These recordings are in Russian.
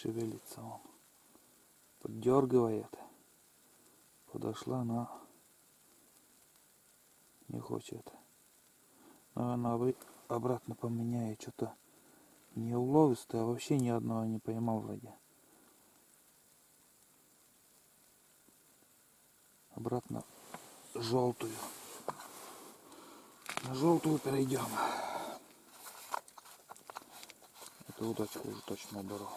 шевелится он. Поддергивает. Подошла, но не хочет. Но она обратно поменяет. Что-то не уловистое, а вообще ни одного не поймал вроде. Обратно желтую. На желтую перейдем. Эту удочку уже точно уберу.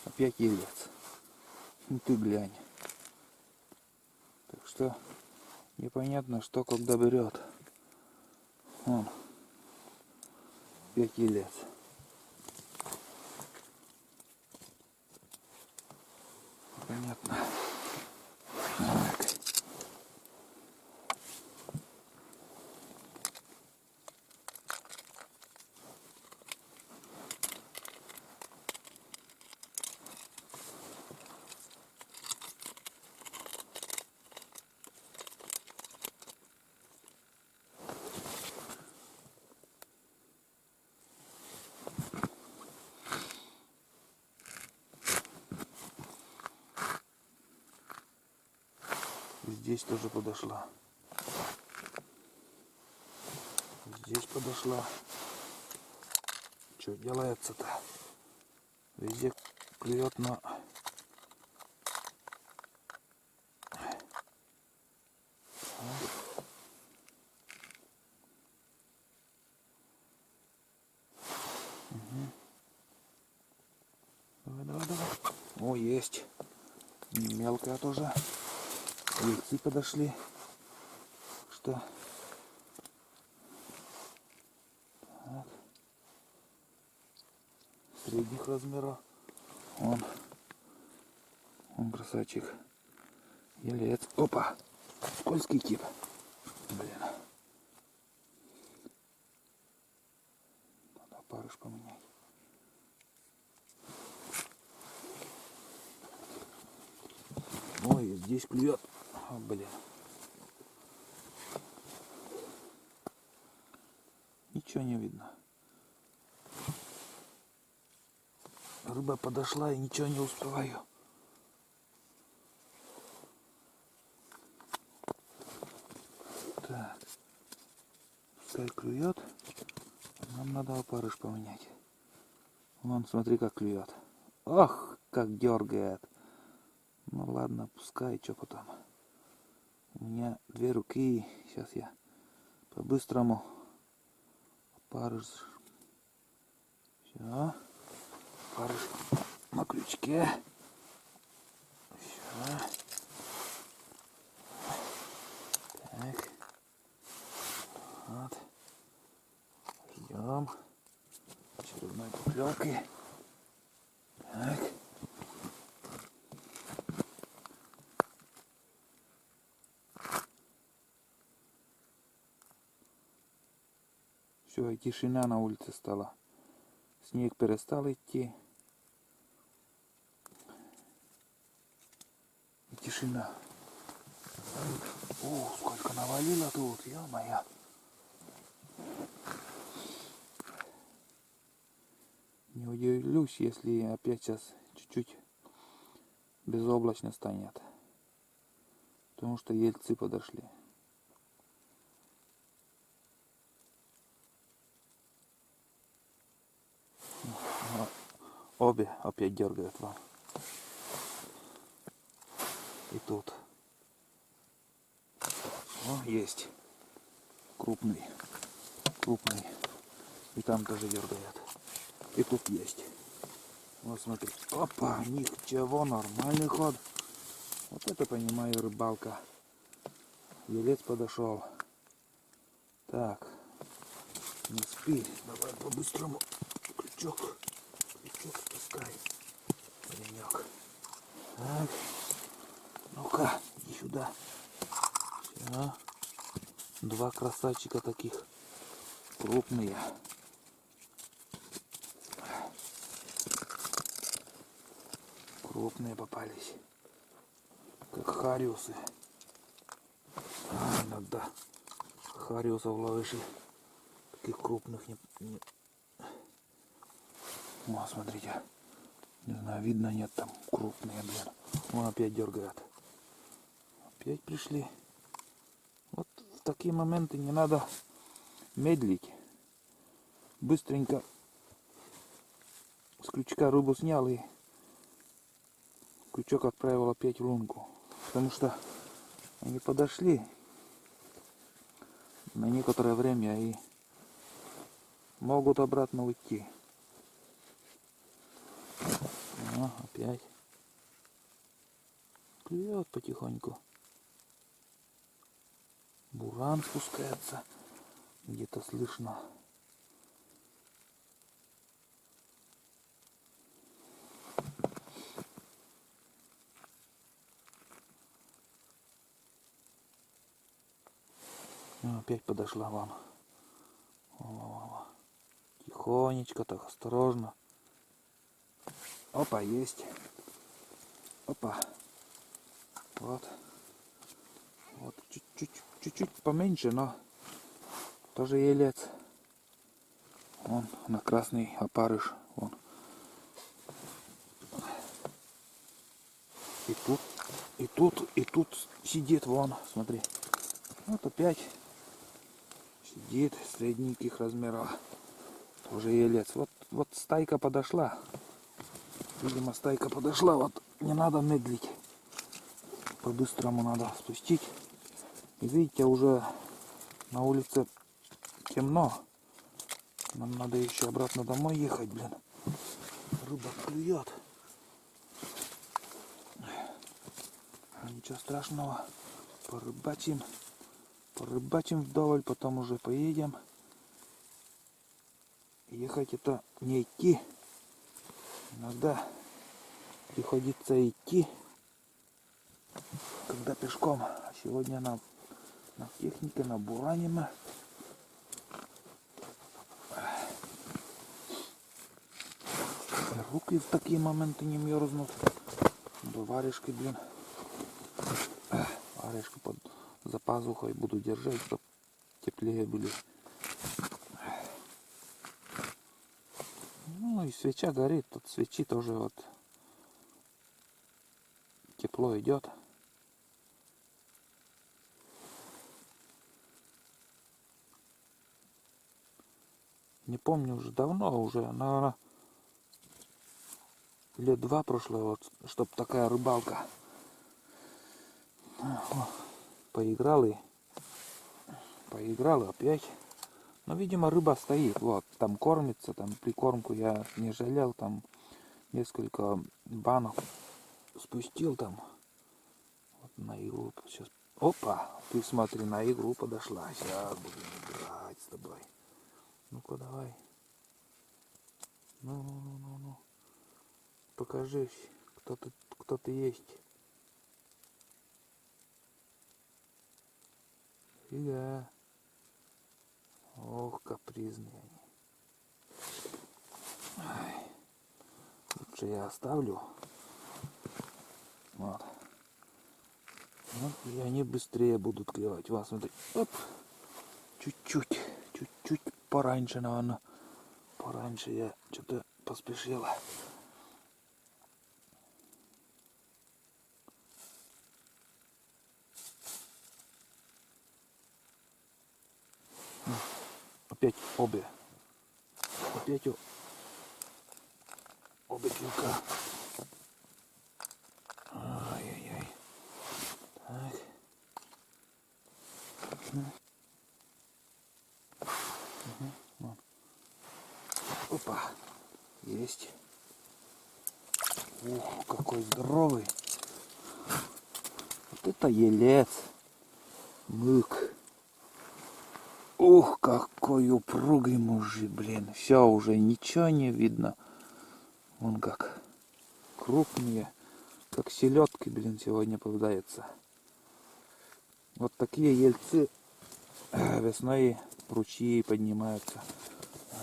Опять елец. Ну ты глянь. Так что непонятно, что когда берет. Вон. Опять елец. Понятно. Так. Здесь тоже подошла. Здесь подошла. Что делается-то? Везде клюет на... Давай, давай, давай. О, есть. Мелкая тоже. Яйцы подошли. Что? Так. Средних размеров. Он красавчик. Елец. Опа. Скользкий тип. Блин. Надо опарыш поменять. Ой, здесь клюет. О, блин. Ничего не видно. Рыба подошла и ничего не успеваю. Так. Пускай клюет. Нам надо опарыш поменять. Вон, смотри, как клюет. Ох, как дергает. Ну ладно, пускай, что потом. У меня 2 руки. Сейчас я по-быстрому опарыш. Все. Опарыш на крючке. Все. Так. Вот. Ждем очередной поклевки. Так. Все, и тишина на улице стала. Снег перестал идти. И тишина. О, сколько навалило тут, ё-моё. Не удивлюсь, если опять сейчас чуть-чуть безоблачно станет. Потому что ельцы подошли. Обе опять дергают вам. И тут. О, есть. Крупный. Крупный. И там тоже дергает. И тут есть. Вот смотри. Опа, ничего, нормальный ход. Вот это понимаю, рыбалка. Елец подошел. Так. Не спи. Давай по-быстрому. Крючок. Крючок спускай. Паренек. Так. Ну-ка, иди сюда. Все. Два красавчика таких. Крупные. Крупные попались. Как хариусы. Иногда хариусов ловишь и таких крупных не... О, смотрите. Не знаю, видно, нет, там крупные, блин. Вон опять дергают. Опять пришли. Вот в такие моменты не надо медлить. Быстренько с крючка рыбу снял и крючок отправил опять в лунку. Потому что они подошли на некоторое время и могут обратно уйти. О, опять клюет потихоньку. Буран спускается. Где-то слышно. Опять подошла вам. Тихонечко, так осторожно. Опа, есть. Опа. Вот. Вот чуть-чуть поменьше, но тоже елец. Вон на красный опарыш. Вон. И тут сидит вон, смотри. Вот опять сидит средненьких размеров. Тоже елец. Вот стайка подошла. Видимо, стайка подошла. Вот не надо медлить. По-быстрому надо спустить. И видите, уже на улице темно. Нам надо еще обратно домой ехать, блин. Рыба клюет. Ничего страшного. Порыбачим. Порыбачим вдоволь, потом уже поедем. Ехать это не идти. Иногда приходится идти, когда пешком. А сегодня на технике, на буране мы. Руки в такие моменты не мерзнут. Да варежкой, блин. Варежку за пазухой буду держать, чтобы теплее были. Ну и свеча горит. Тут свечи тоже вот тепло идет. Не помню, уже давно, уже, наверное, лет 2 прошло, вот, чтоб такая рыбалка. Поиграл опять. Но, видимо, рыба стоит. Вот, там кормится, там прикормку я не жалел, там несколько банок спустил там. Вот на игру сейчас. Опа, ты смотри, на игру подошла. Сейчас будем играть с тобой. Ну-ка, давай. Ну. Покажись, кто ты есть. Фига. Ох, капризные они. Ай. Лучше я оставлю. Вот. Вот. И они быстрее будут клевать. Вас смотри. Оп. Чуть-чуть пораньше, наверное. Пораньше я что-то поспешила. Опять обе. Опять обе клюка. Ай-яй-яй. Так. Угу. Опа. Есть. Ух, какой здоровый. Вот это елец. Мык. Ух, какой упругий мужик, блин. Все, уже ничего не видно. Вон как крупные, как селедки, блин, сегодня попадаются. Вот такие ельцы весной в ручьи поднимаются.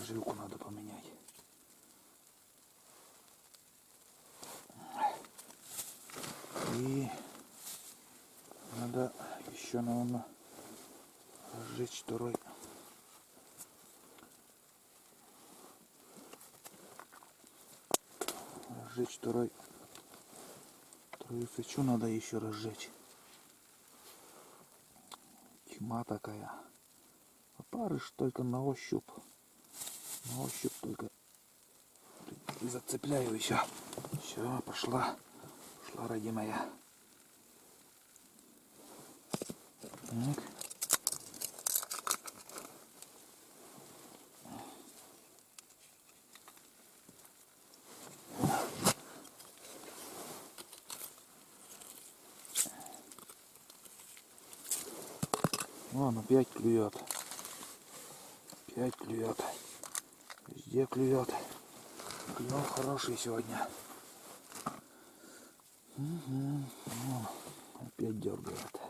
Жилку надо поменять. И надо еще, наверное, разжечь вторую свечу надо еще разжечь. Тьма такая. Опарыш только на ощупь. На ощупь только зацепляю еще. Все, пошла. Пошла, родимая. Так. Вон опять клюет. Опять клюет. Везде клюет. Клюв хороший сегодня. Угу. Вон, опять дергает.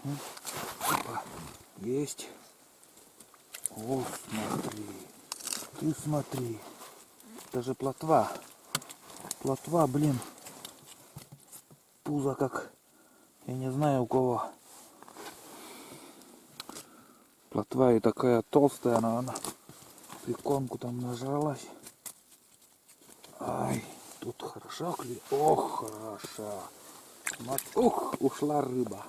Угу. Опа. Есть. О, смотри. Ты смотри. Это же плотва. Плотва, блин. Пузо как, я не знаю у кого. Плотва и такая толстая, она прикормку там нажралась. Ай, тут хорошо клюет. Ох, хорошо. Ух, ушла рыба.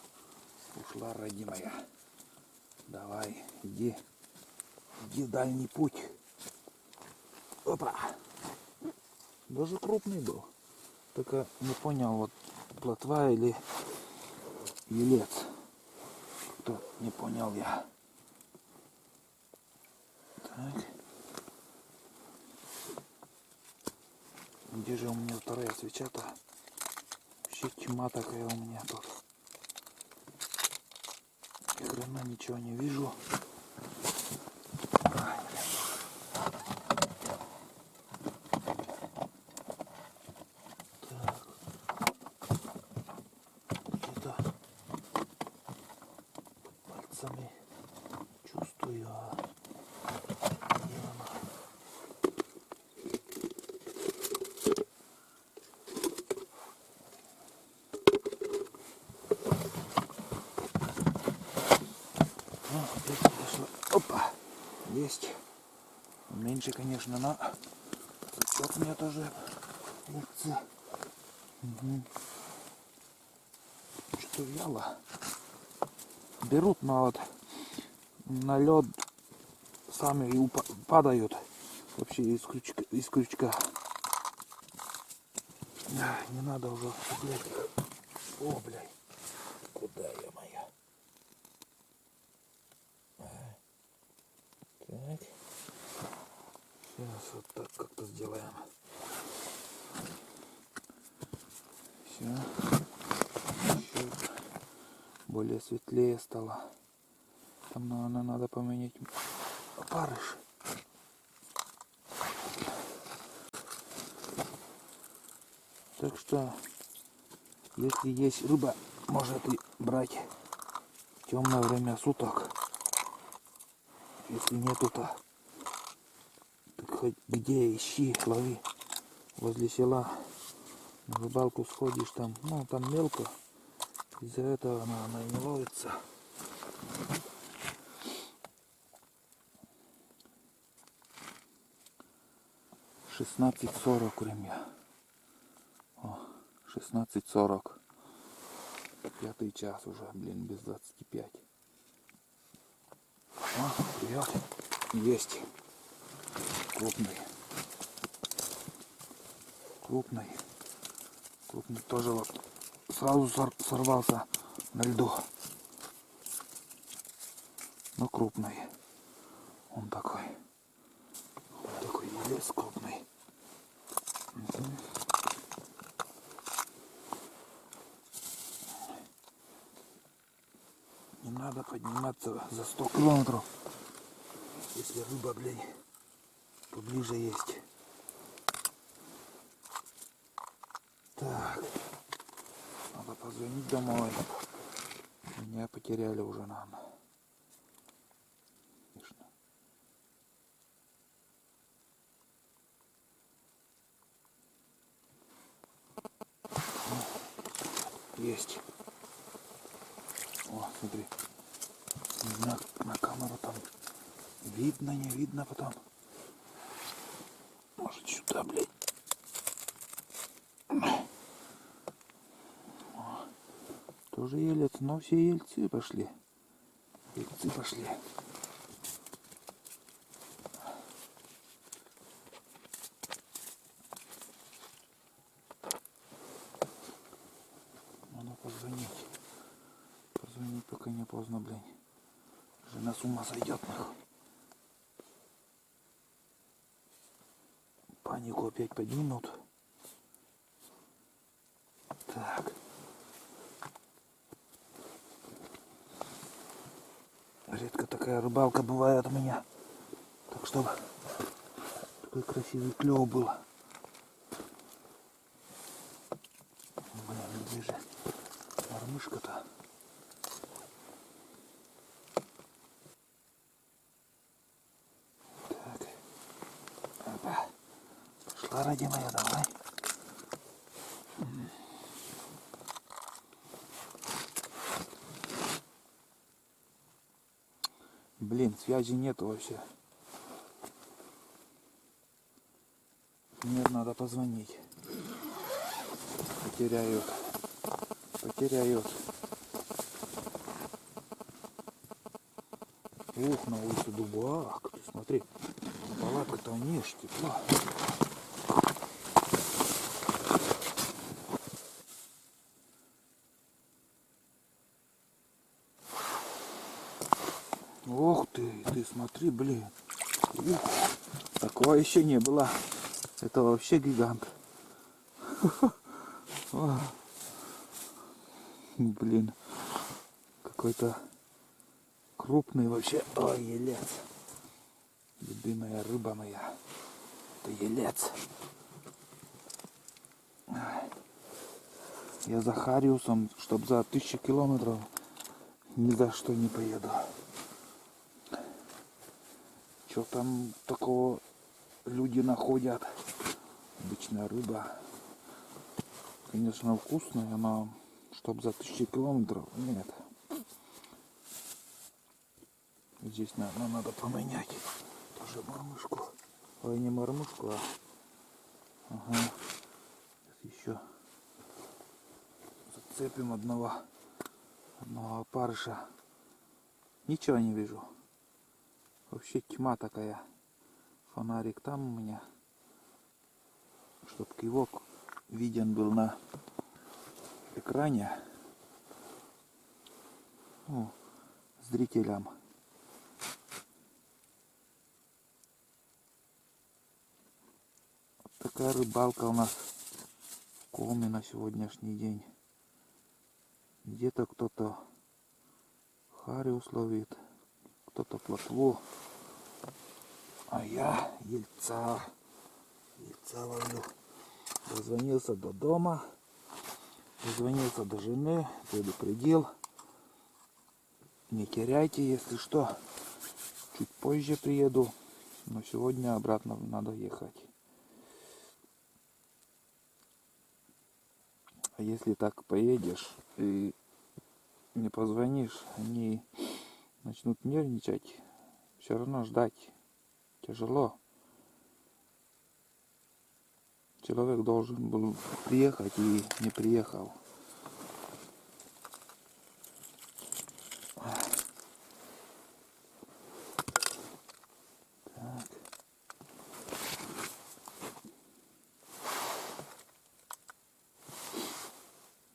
Ушла, родимая. Давай, иди. Иди в дальний путь. Опа. Даже крупный был. Только не понял, вот плотва или елец. Кто не понял я. Так. Где же у меня вторая свеча-то? Вообще тьма такая у меня тут. Ни хрена ничего не вижу. Ай, где-то пальцами чувствую. Где она? Опять подошла. Опа! Есть. Меньше, конечно, но зачет у меня тоже ельцы. Угу. Что-то вяло. Берут, но вот на лед сами и падают вообще из крючка. Не надо уже цеплять их. О, блядь. Куда я моя? Так. Сейчас вот так как-то сделаем. Все. Еще более светлее стало. Там, наверное, надо поменять опарыш. Так что, если есть рыба, может и брать в темное время суток. Если нету, то хоть где ищи, лови. Возле села на рыбалку сходишь, там, ну там мелко. Из-за этого она и не ловится. — 16:40 время. О, 16:40. 5 час уже, блин, без 25. О, вперед. Есть. Крупный. Крупный. Крупный тоже вот сразу сорвался на льду. Но крупный. Он такой елец крупный. Угу. надо подниматься за 100 километров, если рыба, блин, поближе есть. Так, надо позвонить домой. Меня потеряли уже, наверное. Есть. О, смотри. На камеру там видно, не видно потом. Может сюда, блядь. О, тоже елец, но все ельцы пошли. Ельцы пошли. Надо позвонить. Позвонить, пока не поздно, блин. Жена с ума сойдет, нахуй. Панику опять поднимут. Так. Редко такая рыбалка бывает у меня. Так, чтобы такой красивый клев был. Блин, где же мормышка-то? Так. Опа. Пошла, родимая, давай. Блин, связи нет вообще. Нет, надо позвонить. Потеряют. Потеряют. Ух, на улице дубак. Ты смотри, палатка-то нежь, тепла. Ох ты смотри, блин. Ух, такого еще не было. Это вообще гигант. Блин, какой-то крупный вообще. Ой, елец. Любимая рыба моя. Это елец. Я за Хариусом, чтоб за 1000 километров ни за что не поеду. Что там такого люди находят? Обычная рыба. Конечно, вкусная, но чтоб за 1000 километров, нет. Здесь, наверное, надо поменять тоже мормышку. Ой, не мормышку, а... Ага. Сейчас еще зацепим одного опарыша. Ничего не вижу. Вообще тьма такая. Фонарик там у меня. Чтоб кивок виден был на экране. Ну, зрителям. Вот такая рыбалка у нас в Коми на сегодняшний день. Где-то кто-то хариус ловит, кто-то плотву, а я ельца ловлю. Дозвонился до дома, дозвонился до жены, предупредил. Не теряйте, если что. Чуть позже приеду, но сегодня обратно надо ехать. А если так поедешь и не позвонишь, они начнут нервничать. Все равно ждать тяжело. Человек должен был приехать и не приехал. Так.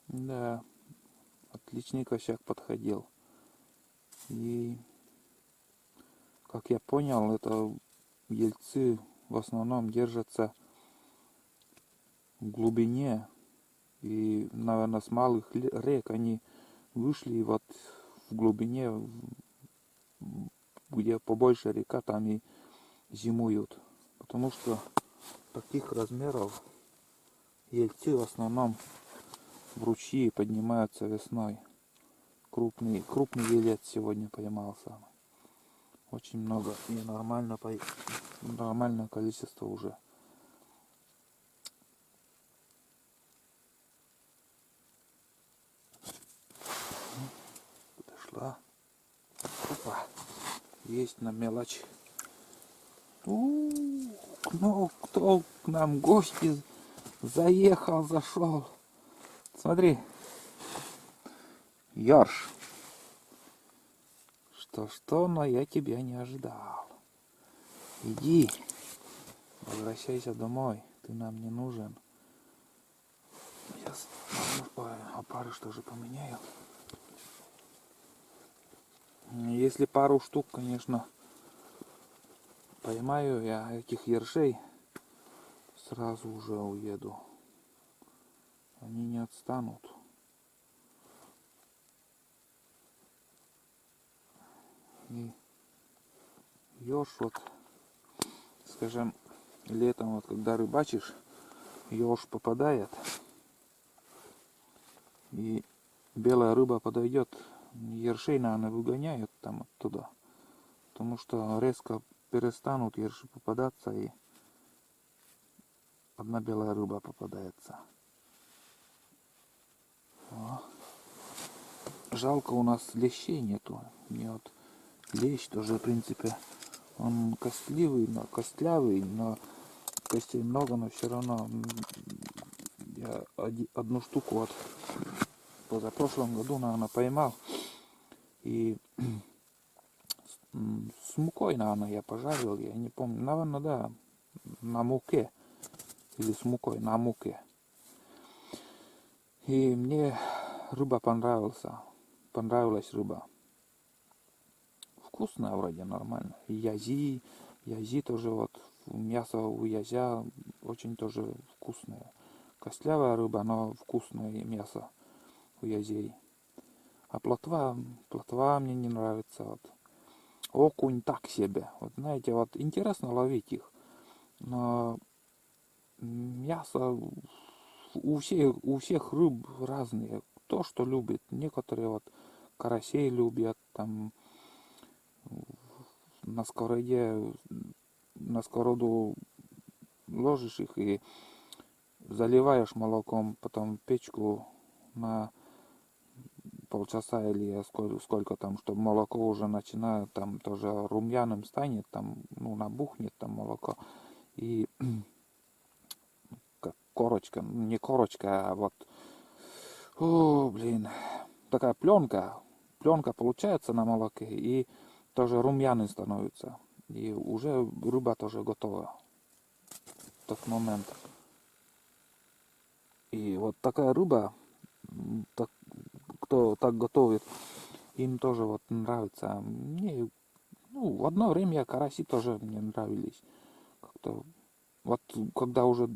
Да, отличный косяк подходил. И, как я понял, это ельцы в основном держатся в глубине. И, наверное, с малых рек они вышли вот в глубине, где побольше река, там и зимуют. Потому что таких размеров ельцы в основном в ручьи поднимаются весной. Крупный елец сегодня поймался. Очень много и нормальное количество уже. Подошла. Опа. Есть на мелочь. Ну, кто к нам гости заехал, зашел. Смотри. Ёрш. Что, но я тебя не ожидал. Иди. Возвращайся домой. Ты нам не нужен. Сейчас опарыш тоже поменяю. Если пару штук, конечно, поймаю я этих ершей, сразу уже уеду. Они не отстанут. И еж вот, скажем, летом, вот когда рыбачишь, еж попадает, и белая рыба подойдет, ершей, наверное, выгоняют там оттуда, потому что резко перестанут ерши попадаться, и одна белая рыба попадается. О. Жалко, у нас лещей нету. Мне вот лещ тоже, в принципе, он костлявый, но костей много, но все равно я одну штуку вот позапрошлом году, наверное, поймал. И с мукой, наверное, я пожарил, я не помню. Наверное, да, на муке. Или с мукой, на муке. И мне рыба понравилась рыба. Вкусная вроде, нормально. И язи тоже вот, мясо у язя очень тоже вкусное. Костлявая рыба, но вкусное мясо у язей. А плотва мне не нравится. Вот. Окунь так себе. Вот знаете, вот интересно ловить их. Но мясо у всех рыб разные. Кто что любит. Некоторые вот карасей любят, там на сковороду ложишь их и заливаешь молоком, потом печку на полчаса или сколько там, чтобы молоко уже начинает там тоже румяным станет, там, ну, набухнет там молоко. И как корочка, не корочка, а вот, такая пленка получается на молоке, и тоже румяный становится. И уже рыба тоже готова в тот момент. И вот такая рыба, кто так готовит, им тоже вот нравится. Мне, в одно время караси тоже мне нравились. Как-то вот когда уже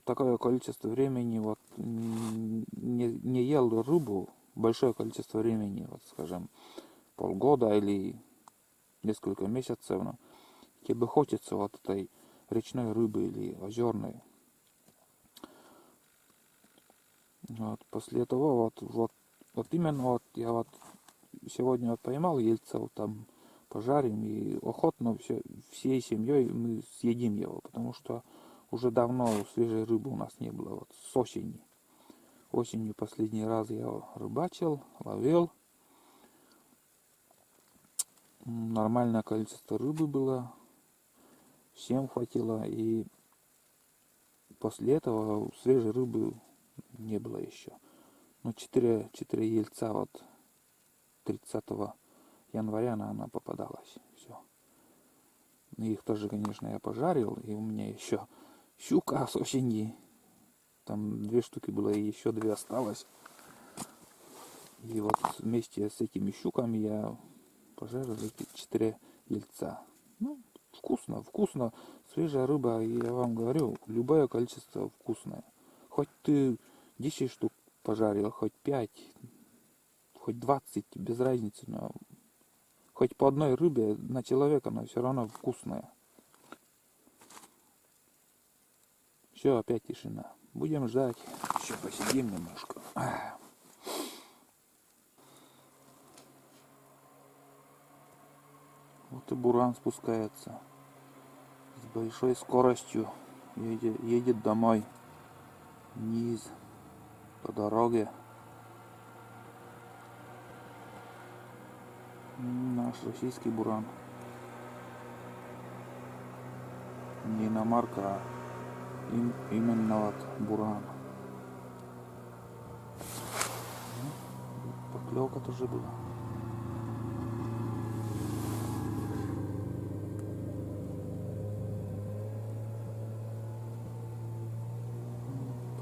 такое количество времени вот не ел рыбу, большое количество времени, вот скажем, полгода или несколько месяцев, но тебе хочется вот этой речной рыбы или озерной. Вот, после того вот именно вот я вот сегодня вот поймал ельцев, там пожарим и охотно всей семьей мы съедим его, потому что уже давно свежей рыбы у нас не было, вот с осени. Осенью последний раз я рыбачил, ловил. Нормальное количество рыбы было, всем хватило, и после этого свежей рыбы не было еще. Но 4 ельца вот 30 января она попадалась. Все. Их тоже, конечно, я пожарил, и у меня еще щука с осени. Там 2 штуки было, и еще 2 осталось. И вот вместе с этими щуками я пожарил эти 4 ельца. Ну, вкусно. Свежая рыба, и я вам говорю, любое количество вкусное. Хоть ты 10 штук пожарил, хоть 5, хоть 20, без разницы, но хоть по одной рыбе на человека, но все равно вкусная. Все, опять тишина. Будем ждать. Еще посидим немножко. Вот и буран спускается. С большой скоростью едет домой. Вниз. По дороге. Наш российский буран. Не иномарка, а именно вот буран. Поклевка тоже была.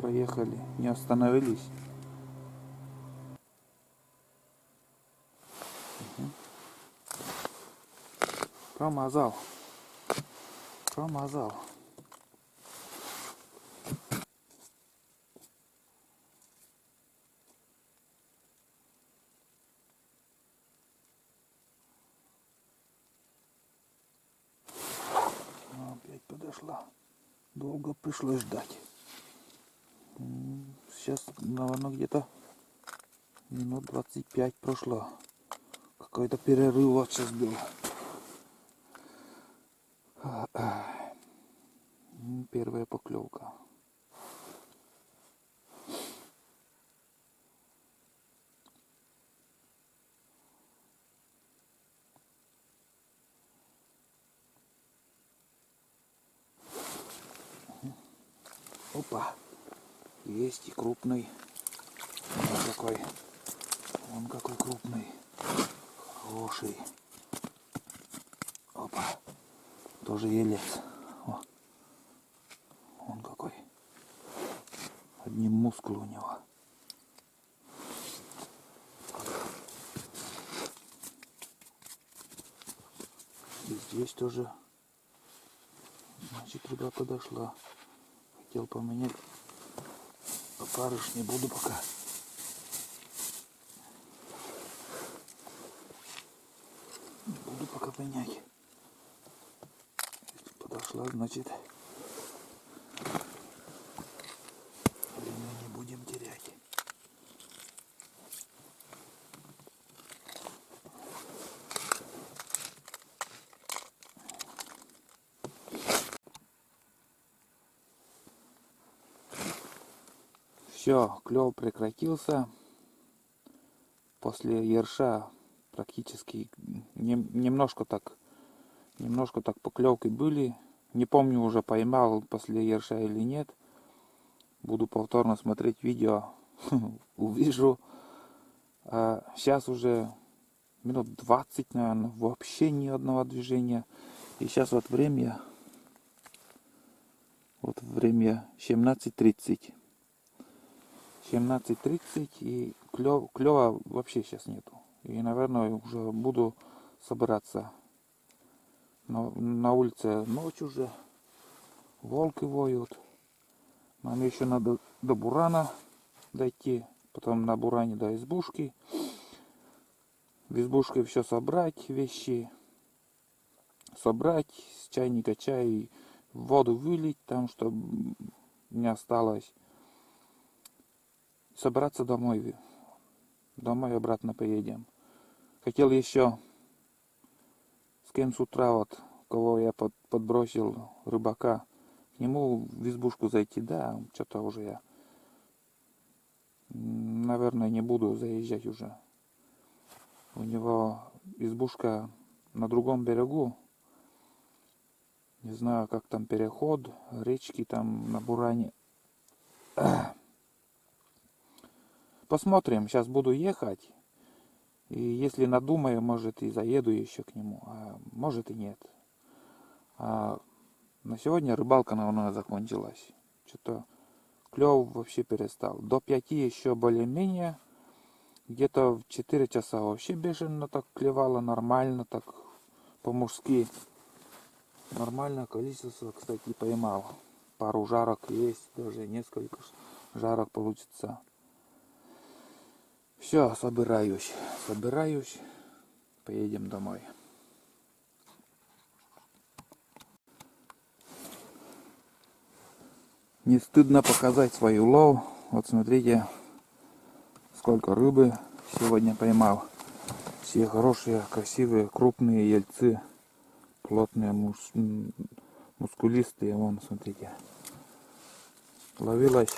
Проехали, не остановились. Промазал. Опять подошла. Долго пришлось ждать. Сейчас, наверное, где-то минут 25 прошло. Какой-то перерыв вот сейчас был. Первая поклевка. Опа. Есть и крупный. Он какой крупный. Хороший. Опа. Тоже елец. О. Он какой. Одним мускул у него. И здесь тоже. Значит, рыба подошла. Хотел поменять. Опарыш не буду пока. Не буду пока менять. Если подошла, значит время не будем терять. Все, клев прекратился. После ерша практически немножко так поклевки были. Не помню, уже поймал после ерша или нет. Буду повторно смотреть видео. Увижу. А сейчас уже минут 20, наверное, вообще ни одного движения. И сейчас вот время 17:30. 17:30 и клёва вообще сейчас нету. И, наверное, уже буду собираться. На улице ночь уже. Волки воют. Нам еще надо до бурана дойти. Потом на буране до избушки. В избушке все собрать, вещи собрать, с чайника чай, воду вылить там, чтобы не осталось. Собраться домой. Домой обратно поедем. Хотел еще с кем с утра, вот, кого я подбросил, рыбака, к нему в избушку зайти. Да, что-то уже я, наверное, не буду заезжать уже. У него избушка на другом берегу. Не знаю, как там переход, речки там на буране. Посмотрим, сейчас буду ехать. И если надумаю, может, и заеду еще к нему, а может и нет. А на сегодня рыбалка, наверное, закончилась. Что-то клев вообще перестал. До 5 еще более-менее. Где-то в 4 часа вообще бешено так клевало, нормально, так по-мужски. Нормальное количество, кстати, поймал. Пару жарок есть, даже несколько жарок получится. Все, собираюсь, поедем домой. Не стыдно показать свой улов. Вот смотрите, сколько рыбы сегодня поймал. Все хорошие, красивые, крупные ельцы. Плотные, мускулистые. Вон, смотрите. Ловилась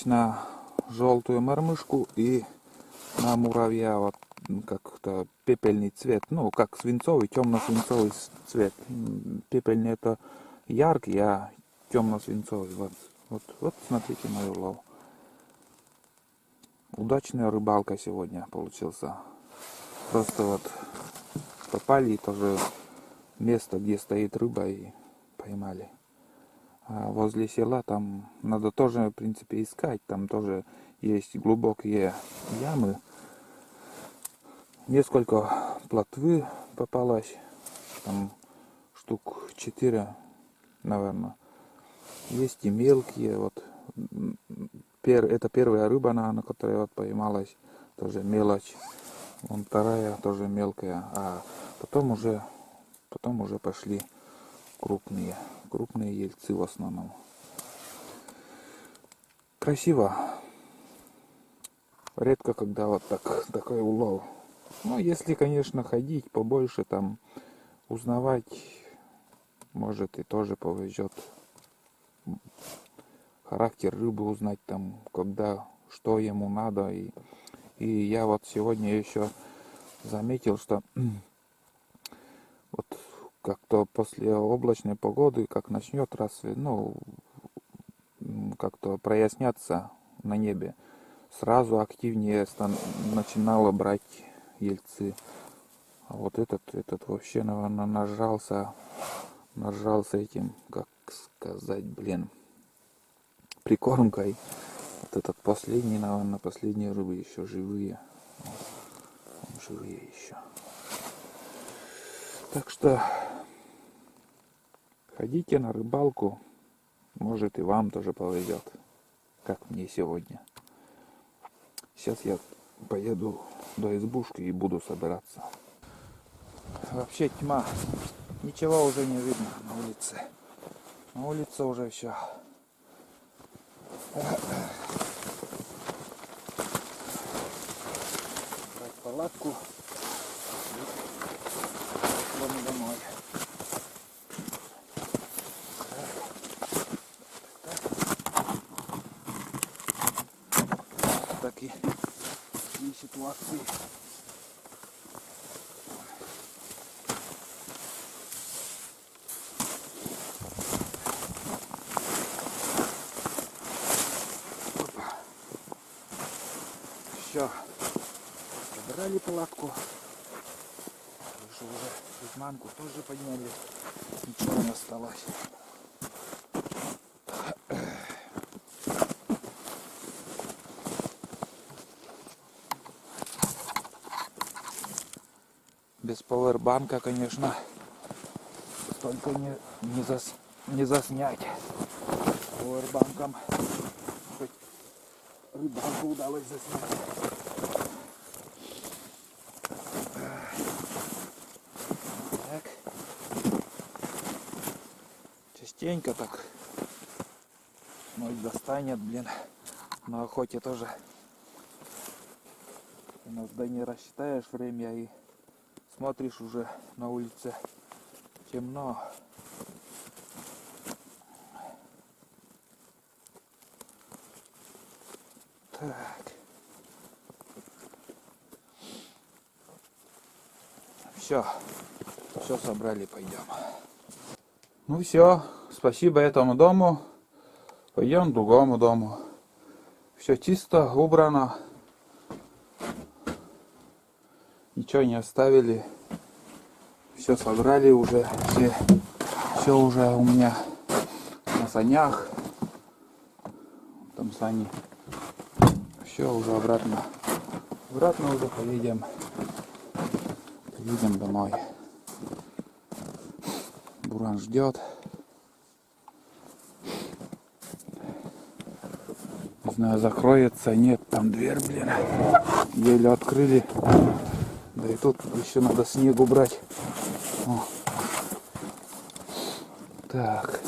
на желтую мормышку и на муравья. Вот как-то пепельный цвет. Ну, как свинцовый, темно-свинцовый цвет. Пепельный это яркий, а темно-свинцовый. Вот смотрите мой улов. Удачная рыбалка сегодня получился. Просто вот попали тоже место, где стоит рыба, и поймали. А возле села там надо тоже, в принципе, искать. Там тоже есть глубокие ямы. Несколько плотвы попалось. Там штук 4, наверное. Есть и мелкие. Вот. Это первая рыба, на которой вот поймалась. Тоже мелочь. Вон вторая тоже мелкая. А потом уже пошли крупные ельцы в основном. Красиво. Редко когда вот такой улов. Ну, если, конечно, ходить побольше, там, узнавать, может, и тоже повезет. Характер рыбы узнать, там, когда, что ему надо. И я вот сегодня еще заметил, что вот как-то после облачной погоды, как начнет как-то проясняться на небе, сразу активнее начинало брать ельцы. А вот этот вообще, наверное, нажрался этим, как сказать, прикормкой. Вот этот последний, наверное, последние рыбы еще живые. Живые еще. Так что ходите на рыбалку, может и вам тоже повезет, как мне сегодня. Сейчас я поеду до избушки и буду собираться. Вообще тьма, ничего уже не видно на улице. На улице уже все. Брать палатку. Пойдем домой. Такие ситуации. Все, собрали палатку. Выше уже приманку тоже подняли. Ничего не осталось. Без пауэрбанка, конечно, столько не заснять. Пауэрбанком хоть рыбалку удалось заснять. Так. Частенько так ночь достанет, на охоте тоже. Иногда не рассчитаешь время и смотришь, уже на улице темно. Так. Все собрали, пойдем. Ну все, спасибо этому дому. Пойдем к другому дому. Все чисто, убрано. Ничего не оставили. Все собрали уже. Все уже у меня на санях. Там сани. Все уже обратно. Обратно уже поедем домой. Буран ждет. знаю, закроется, нет, там дверь, блин. Еле открыли. Да и тут еще надо снег убрать. О. Так.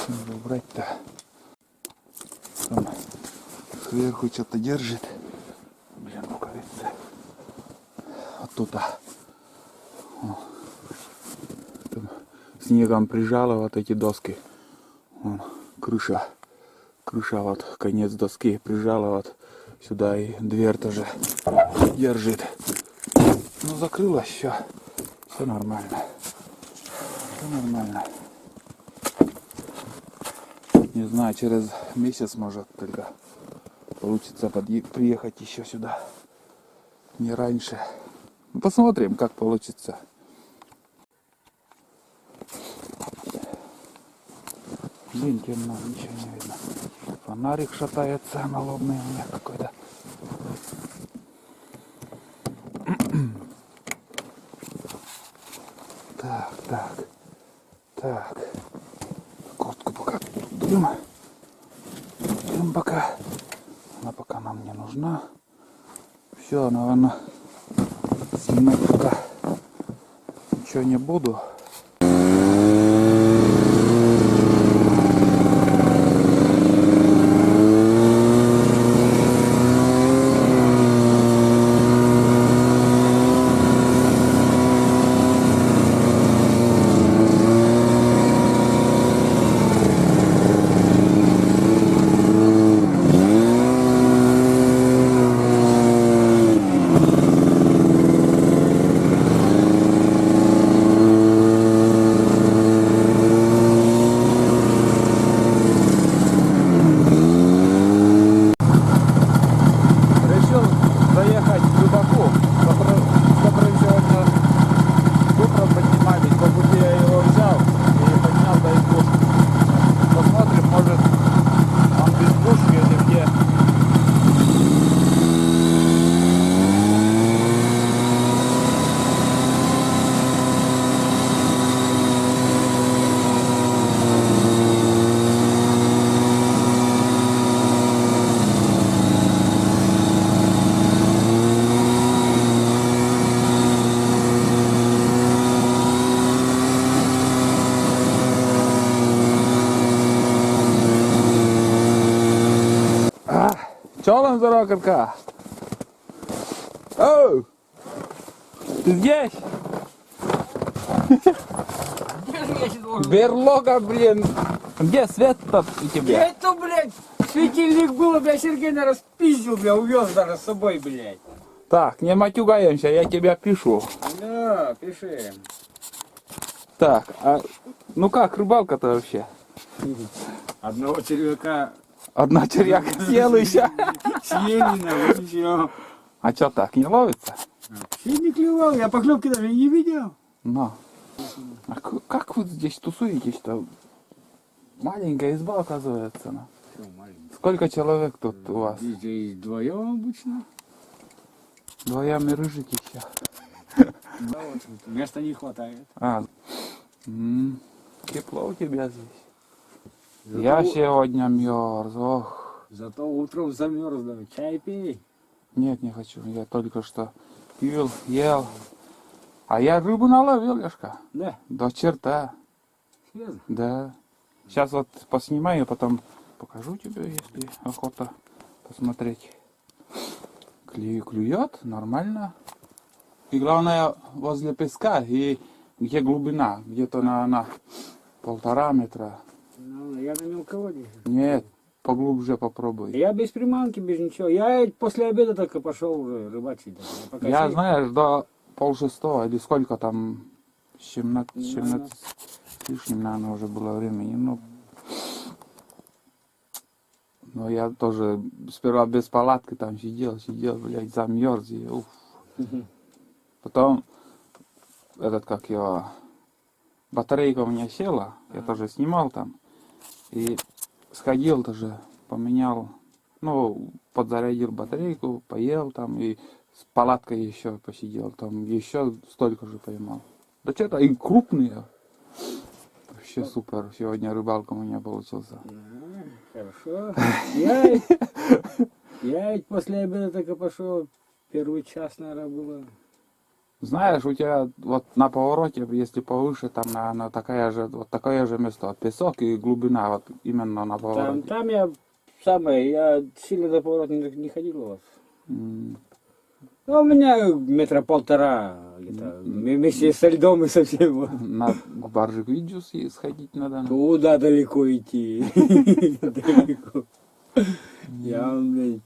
Надо убрать-то. Там сверху что-то держит. Блин, рукавицы. Вот тут. О. Там снегом прижало вот эти доски. Вон, крыша. Крыша вот, конец доски прижала вот сюда, и дверь тоже держит. Ну, закрылась, все. Все нормально. Все нормально. Не знаю, через месяц может только получится приехать еще сюда. Не раньше. Ну, посмотрим, как получится. Блин, темно, ничего не видно. Фонарик шатается, налобный у меня какой-то. Так. Куртку пока дым. Дым пока. Она пока нам не нужна. Все, наверное, снимать пока ничего не буду. Чё там за рокерка? Оу! Ты здесь? Берлога, блин. Где свет-то у тебя? Это, блядь, светильник был, блядь, Сергей, наверное, спиздил, блядь, увез даже с собой, блядь. Так, не матюгаемся, я тебя пишу. Да, пиши. Так, а ну как, рыбалка-то вообще? Одного червяка Одна червяка съела еще. съели, вот и все. А чё так, не ловится? Вообще не клевал, я поклевки даже не видел. Ну. А как вы здесь тусуетесь-то? Маленькая изба, оказывается. Ну. Все, маленький. Сколько человек тут у вас? Здесь вдвоем обычно. Вдвоем и рыжики еще. Да, вот, места не хватает. Тепло у тебя здесь. Зато, Я сегодня мерз, ох. зато утром замерз, да. Чай пей. Нет, не хочу, я только что пил, ел. А я рыбу наловил, Лешка. Да, До черта. серьезно. Да. Сейчас вот поснимаю, потом покажу тебе, если охота посмотреть. Клюет, нормально. И главное, возле песка, и где глубина, где-то на 1,5 метра. Ну, я на мелководье. Нет, поглубже попробуй. Я без приманки, без ничего. Я после обеда только пошел уже рыбачить. Даже. Пока Я, сидел. знаешь, до 5:30 или сколько там, 17 с лишним, наверное, уже было времени. Ну, но я тоже сперва без палатки там сидел, блядь, замерз. И, уф. Потом, как его, батарейка у меня села, я тоже снимал там. И сходил тоже, поменял, ну, подзарядил батарейку, поел там и с палаткой еще посидел, там еще столько же поймал. Да что-то и крупные. Вообще супер. Сегодня рыбалка у меня получился. Хорошо. Я ведь после обеда только пошел. Первый час, наверное, было. Знаешь, у тебя вот на повороте, если повыше, там, наверное, вот такое же место. Вот песок и глубина, вот именно на повороте. Там я я сильно до поворота не ходил у вас. М. Ну, у меня метра полтора где-то, вместе со льдом и со всем. На баржик видео сходить надо. Туда далеко идти. Далеко. Я, блядь,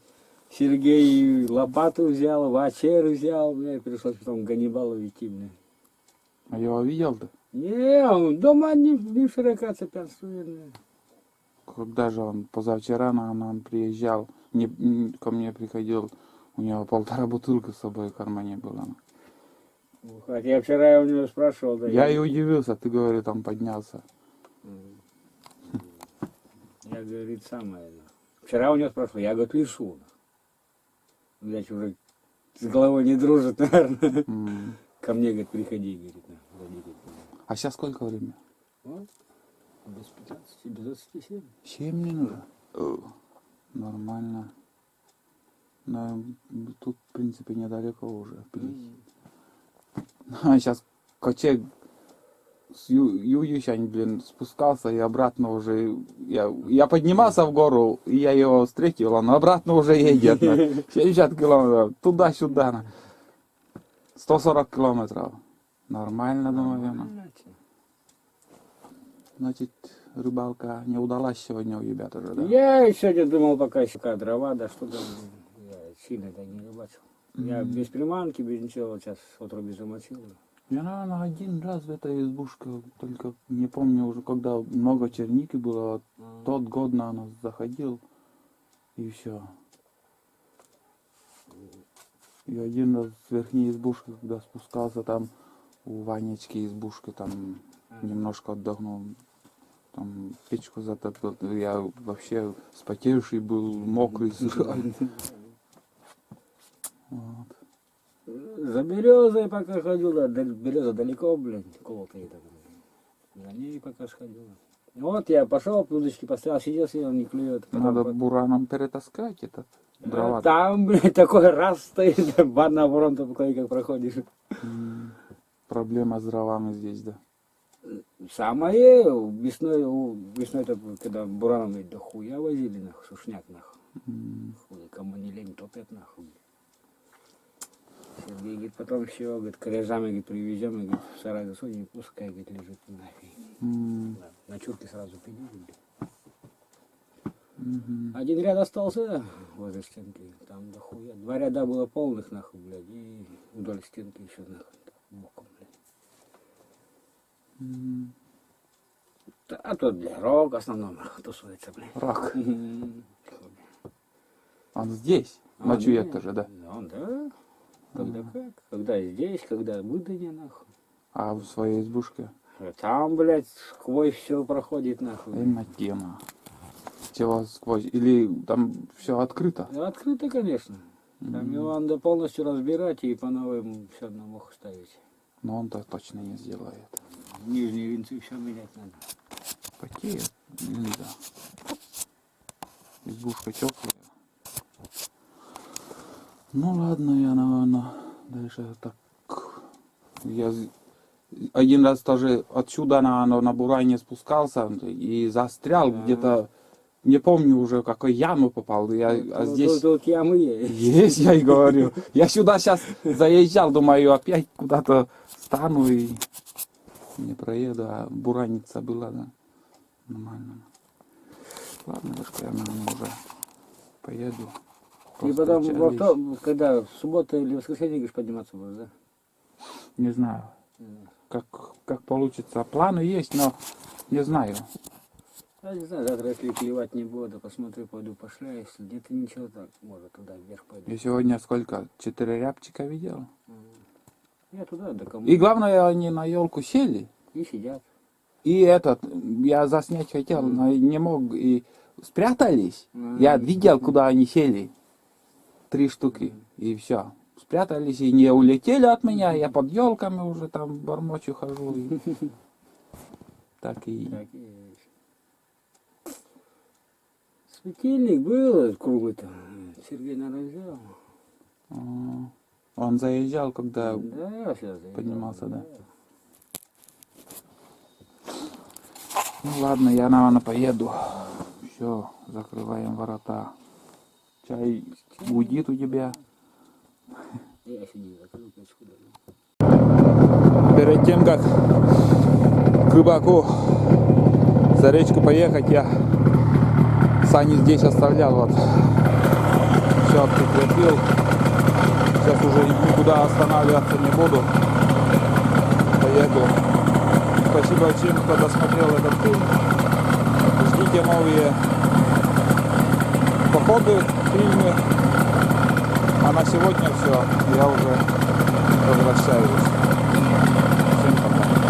Сергей лопату взял, вачер взял, мне пришлось потом Ганнибалу идти, блядь. А я его видел-то? Не, он дома не широка цепянствует. Когда же он позавчера, наверное, он приезжал, ко мне приходил, у него 1,5 бутылки с собой в кармане было. Хотя я вчера у него спрашивал, да. Я и удивился, ты, говорит, он поднялся. Я, говорит, самое. Вчера у него спрашивал, я, говорит, лишу. Блять, уже с головой не дружит, наверное. Ко мне, говорит, приходи, говорит, родитель. А сейчас сколько времени? Вот, без 15, без 27. 7 минут. Нормально. Но тут, в принципе, недалеко уже. А сейчас кочек с Юющань, блин, спускался и обратно уже. Я поднимался в гору, и я его встретил, он обратно уже едет. 60 километров, туда-сюда. 140 километров. Нормально, думаю. Значит, рыбалка не удалась сегодня у ребят уже, да? Я сегодня думал, пока еще дрова, да что-то. Я сильно-то не рыбачил. Я без приманки, без ничего, вот сейчас отруби замочил. Я, наверное, один раз в этой избушке, только не помню уже, когда много черники было, вот тот год, наверное, заходил, и все. И один раз с верхней избушки, когда спускался, там у Ванечки избушки, там немножко отдохнул, там печку затопил, я вообще спотевший был, мокрый, сырой. Вот. За березой пока ходил, да, береза далеко, блин, колотая так. За ней пока сходил. Вот я пошел, удочки поставил, сидел, не клюет. Надо бураном перетаскать этот дрова. Там, блин, такой раз стоит, бар на ворон, ты как проходишь. Проблема с дровами здесь, да. Самое весной, когда бураном ведь до хуя возили, нахуй, сушняк, нахуй. Кому не лень, топят, нахуй. Сергей говорит, потом все, говорит, коряжами, говорит, привезем, и, говорит, в сарай засунем, пускай, говорит, лежит нафиг. На чурке сразу пилили. Один ряд остался возле стенки, там дохуя. 2 ряда было полных, нахуй, блядь, и вдоль стенки еще, нахуй, боком, блядь. А тут, бля, рог в основном тусуется, блядь. Рак. Он здесь, ночует тоже, да? Ну, да. Когда как? Когда здесь, когда выдание, нахуй. А в своей избушке? Там, блядь, сквозь все проходит, нахуй. Именно тема. Чего сквозь? Или там все открыто? Ну, открыто, конечно. Там его надо полностью разбирать и по новым все на мох ставить. Но он-то точно не сделает. Нижние винцы все менять надо. Потеет нельзя. Избушка теплая. Ну ладно, я, наверное, дальше так. Я один раз тоже отсюда на буране спускался и застрял где-то, не помню уже, в какой яму попал. А здесь Тут ямы есть. есть, я и говорю. Я сюда сейчас заезжал, думаю, опять куда-то стану и не проеду, а бураница была, да. Нормально. Ладно, Лешка, я, наверное, уже поеду. И потом, когда в субботу или воскресенье, говоришь, подниматься будешь, да? Не знаю, как получится. Планы есть, но не знаю. Я не знаю, завтра, если клевать не буду, посмотрю, пойду пошляю, если где-то ничего, так, может, туда вверх пойду. Я сегодня сколько? 4 рябчика видел. Я туда, до кому. И главное, они на елку сели. И сидят. И я заснять хотел, но не мог. И спрятались. Я видел, куда они сели. 3 штуки. И все. Спрятались и не улетели от меня. Я под елками уже там бормочу хожу. И... Так и... Светильник был круглый там. Сергей, наверное, взял. Он заезжал, когда Да, сейчас. поднимался, да? Ну ладно, я, наверное, поеду. Все, закрываем ворота. Чай гудит у тебя. Я сидел, закрыл печку. Перед тем, как к рыбаку за речку поехать, я сани здесь оставлял. Вот. Все прикрепил. Сейчас уже никуда останавливаться не буду. Поеду. Спасибо всем, кто досмотрел этот фильм. Ждите новые походы, фильмы. А на сегодня все. Я уже возвращаюсь. Всем пока.